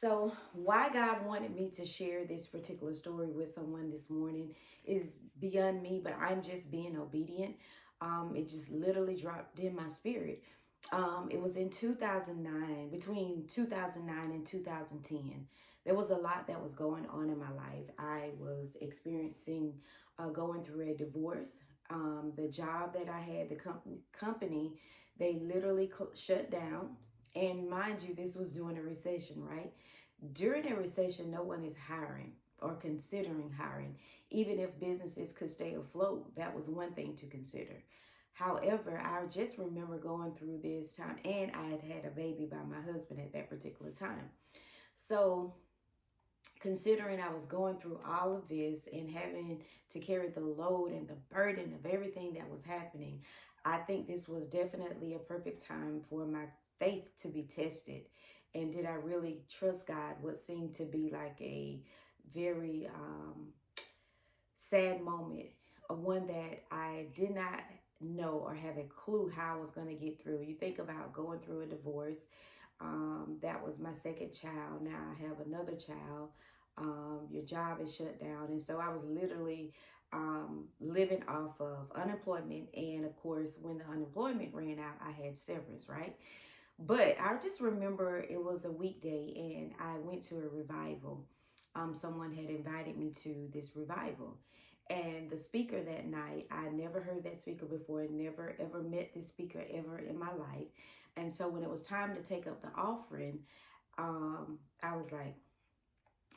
So, why God wanted me to share this particular story with someone this morning is beyond me, but I'm just being obedient. It just literally dropped in my spirit. It was in 2009, between 2009 and 2010. There was a lot that was going on in my life. I was experiencing, going through a divorce. The job that I had, the company, they literally shut down. And mind you, this was during a recession, right? During a recession, no one is hiring or considering hiring. Even if businesses could stay afloat, that was one thing to consider. However, I just remember going through this time, and I had had a baby by my husband at that particular time. So, considering I was going through all of this and having to carry the load and the burden of everything that was happening, I think this was definitely a perfect time for my faith to be tested. And did I really trust God? What seemed to be like a very sad moment, one that I did not know or have a clue how I was going to get through. You think about going through a divorce. That was my second child. Now I have another child. Your job is shut down. And so I was literally living off of unemployment. And of course, when the unemployment ran out, I had severance, right? But I just remember it was a weekday and I went to a revival. Someone had invited me to this revival. And the speaker that night, I never heard that speaker before, never ever met this speaker ever in my life. And so when it was time to take up the offering, I was like,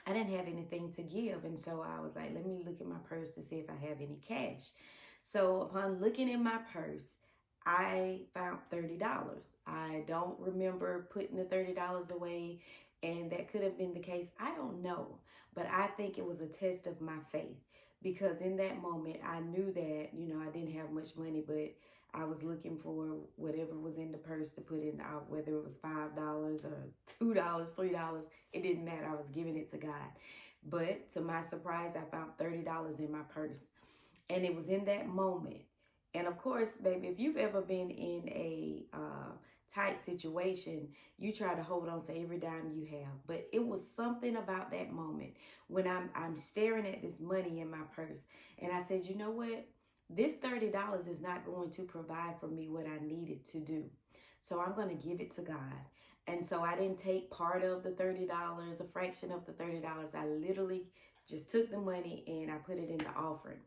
I didn't have anything to give. And so I was like, let me look in my purse to see if I have any cash. So upon looking in my purse, I found $30. I don't remember putting the $30 away, and that could have been the case. I don't know, but I think it was a test of my faith because in that moment I knew that, I didn't have much money, but I was looking for whatever was in the purse to put in, whether it was $5 or $2, $3. It didn't matter. I was giving it to God. But to my surprise, I found $30 in my purse. And it was in that moment. And of course, baby, if you've ever been in a tight situation, you try to hold on to every dime you have. But it was something about that moment when I'm staring at this money in my purse. And I said, you know what? This $30 is not going to provide for me what I needed to do. So I'm going to give it to God. And so I didn't take part of the $30, a fraction of the $30. I literally just took the money and I put it in the offering.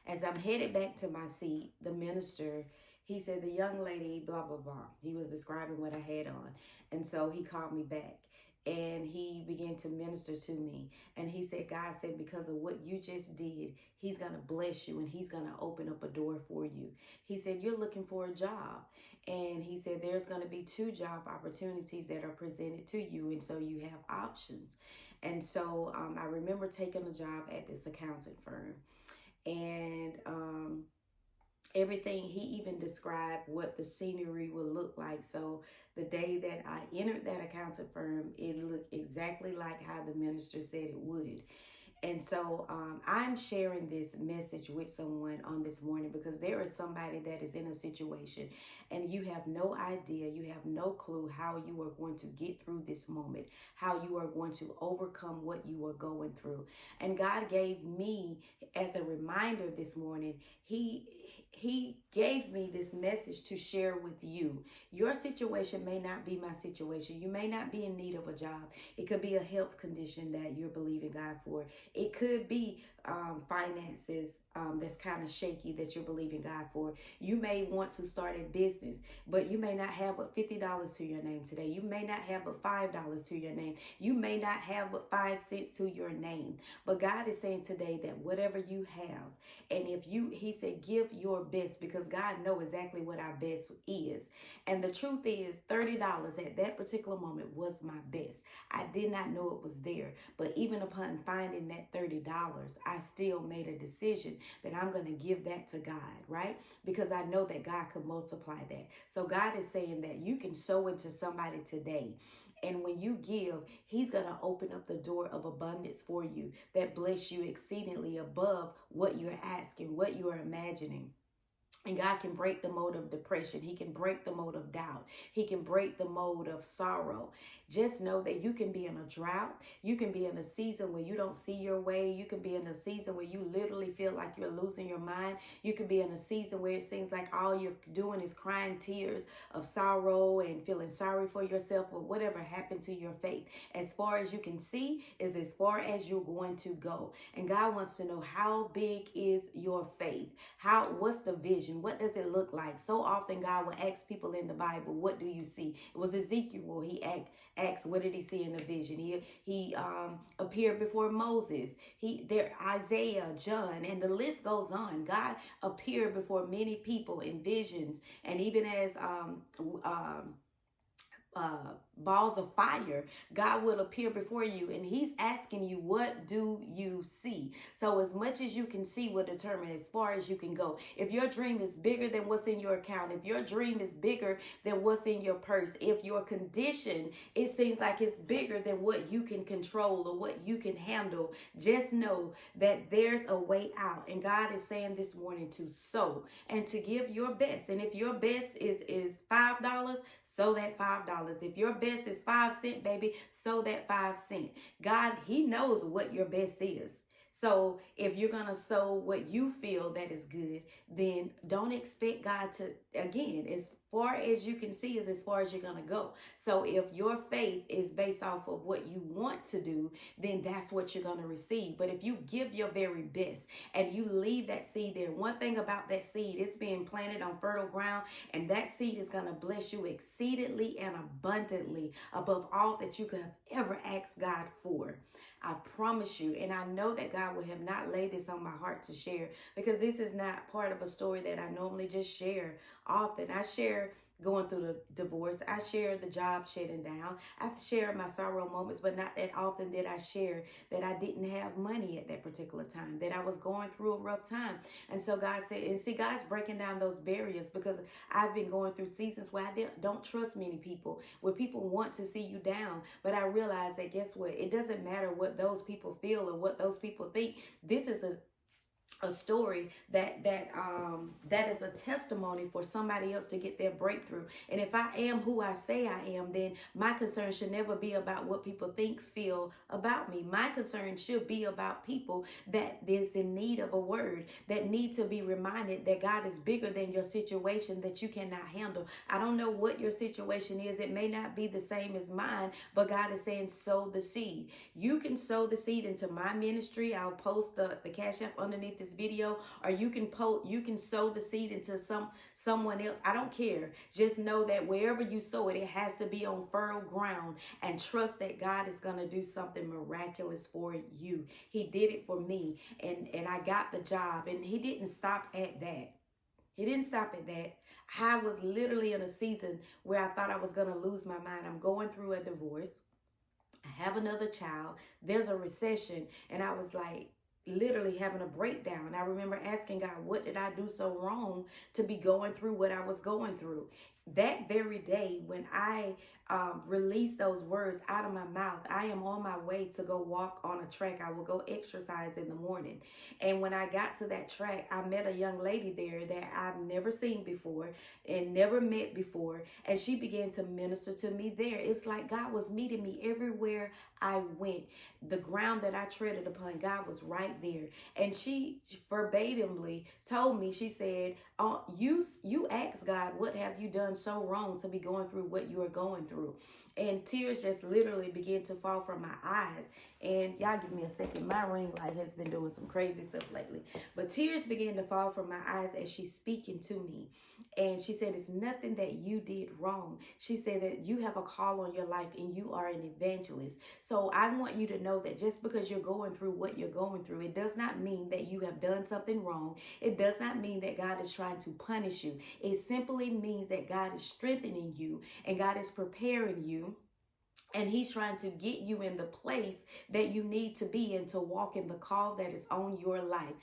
As I'm headed back to my seat, the minister, he said, the young lady, blah, blah, blah. He was describing what I had on. And so he called me back and he began to minister to me. And he said, God said, because of what you just did, he's going to bless you and he's going to open up a door for you. He said, you're looking for a job. And he said, there's going to be 2 job opportunities that are presented to you. And so you have options. And so I remember taking a job at this accounting firm. And everything, he even described what the scenery would look like. So the day that I entered that accounting firm, it looked exactly like how the minister said it would. And so I'm sharing this message with someone on this morning because there is somebody that is in a situation and you have no idea, you have no clue how you are going to get through this moment, how you are going to overcome what you are going through. And God gave me as a reminder this morning, He gave me this message to share with you. Your situation may not be my situation. You may not be in need of a job. It could be a health condition that you're believing God for. It could be finances that's kind of shaky that you're believing God for. You may want to start a business, but you may not have but $50 to your name today. You may not have but $5 to your name. You may not have but 5 cents to your name. But God is saying today that whatever you have, and if you, he said, give your best because God knows exactly what our best is. And the truth is $30 at that particular moment was my best. I did not know it was there. But even upon finding that $30, I still made a decision that I'm going to give that to God, right? Because I know that God could multiply that. So God is saying that you can sow into somebody today. And when you give, he's going to open up the door of abundance for you that bless you exceedingly above what you're asking, what you are imagining. And God can break the mode of depression. He can break the mode of doubt. He can break the mode of sorrow. Just know that you can be in a drought. You can be in a season where you don't see your way. You can be in a season where you literally feel like you're losing your mind. You can be in a season where it seems like all you're doing is crying tears of sorrow and feeling sorry for yourself or whatever happened to your faith. As far as you can see is as far as you're going to go. And God wants to know, how big is your faith? What's the vision? What does it look like? So often God will ask people in the Bible, what do you see? It was Ezekiel. He asked, what did he see in the vision? He appeared before Moses. Isaiah, John, and the list goes on. God appeared before many people in visions, and even as balls of fire, God will appear before you, and he's asking you, what do you see? So as much as you can see will determine as far as you can go. If your dream is bigger than what's in your account, if your dream is bigger than what's in your purse, if your condition, it seems like it's bigger than what you can control or what you can handle, just know that there's a way out. And God is saying this morning to sow and to give your best. And if your best is $5, sow that $5. If your best is 5 cents, baby, sow that 5 cents. God, he knows what your best is. So if you're going to sow what you feel that is good, then don't expect God to, again, as far as you can see is as far as you're going to go. So if your faith is based off of what you want to do, then that's what you're going to receive. But if you give your very best and you leave that seed there, one thing about that seed, it's being planted on fertile ground, and that seed is going to bless you exceedingly and abundantly above all that you could have ever asked God for. I promise you, and I know that God would have not laid this on my heart to share, because this is not part of a story that I normally just share often. I share going through the divorce. I share the job shutting down. I share my sorrow moments, but not that often did I share that I didn't have money at that particular time, that I was going through a rough time. And so God said, and see, God's breaking down those barriers, because I've been going through seasons where I don't trust many people, where people want to see you down. But I realized that, guess what? It doesn't matter what those people feel or what those people think. This is a story that is a testimony for somebody else to get their breakthrough. And if I am who I say I am, then my concern should never be about what people think, feel about me. My concern should be about people that is in need of a word, that need to be reminded that God is bigger than your situation that you cannot handle. I don't know what your situation is. It may not be the same as mine, but God is saying, sow the seed. You can sow the seed into my ministry. I'll post the Cash App underneath this video, or you can sow the seed into someone else. I don't care. Just know that wherever you sow it, it has to be on fertile ground, and trust that God is going to do something miraculous for you. He did it for me, and I got the job, and he didn't stop at that. He didn't stop at that. I was literally in a season where I thought I was going to lose my mind. I'm going through a divorce. I have another child. There's a recession, and I was like, literally having a breakdown. I remember asking God, what did I do so wrong to be going through what I was going through? That very day when I released those words out of my mouth, I am on my way to go walk on a track. I will go exercise in the morning. And when I got to that track, I met a young lady there that I've never seen before and never met before. And she began to minister to me there. It's like God was meeting me everywhere I went. The ground that I treaded upon, God was right there. And she verbatimly told me, she said, you asked God, what have you done so wrong to be going through what you are going through? And tears just literally began to fall from my eyes. And y'all give me a second. My ring light has been doing some crazy stuff lately. But tears began to fall from my eyes as she's speaking to me. And she said, it's nothing that you did wrong. She said that you have a call on your life and you are an evangelist. So I want you to know that just because you're going through what you're going through, it does not mean that you have done something wrong. It does not mean that God is trying to punish you. It simply means that God is strengthening you and God is preparing you. And he's trying to get you in the place that you need to be in to walk in the call that is on your life.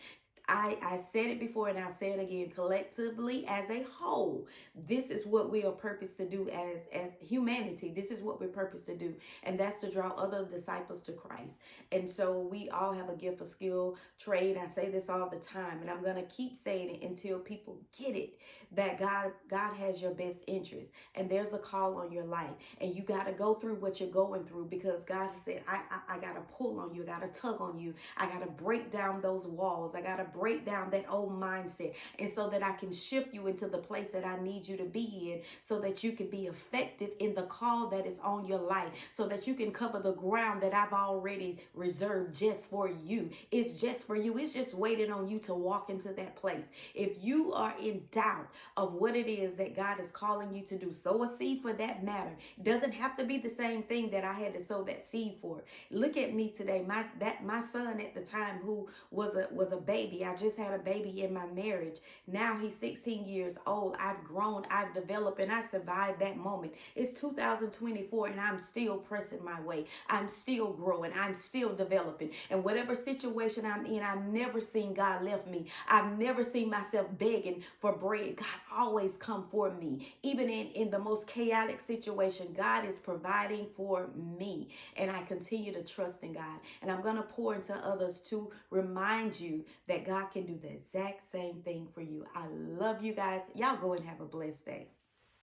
I said it before and I'll say it again. Collectively, as a whole, this is what we are purposed to do as humanity. This is what we're purposed to do, and that's to draw other disciples to Christ. And so we all have a gift, a skill, trade. I say this all the time, and I'm gonna keep saying it until people get it, that God has your best interest, and there's a call on your life, and you got to go through what you're going through, because God said, I got to pull on you, I got to tug on you, I got to break down those walls, I got to break down that old mindset, and so that I can shift you into the place that I need you to be in, so that you can be effective in the call that is on your life, so that you can cover the ground that I've already reserved just for you. It's just for you. It's just waiting on you to walk into that place. If you are in doubt of what it is that God is calling you to do, sow a seed for that matter. It doesn't have to be the same thing that I had to sow that seed for. Look at me today. My son at the time, who was a baby. I just had a baby in my marriage. Now he's 16 years old. I've grown, I've developed, and I survived that moment. It's 2024 and I'm still pressing my way. I'm still growing. I'm still developing. And whatever situation I'm in, I've never seen God left me. I've never seen myself begging for bread. God always come for me. Even in the most chaotic situation, God is providing for me. And I continue to trust in God. And I'm going to pour into others to remind you that God can do the exact same thing for you. I love you guys. Y'all go and have a blessed day.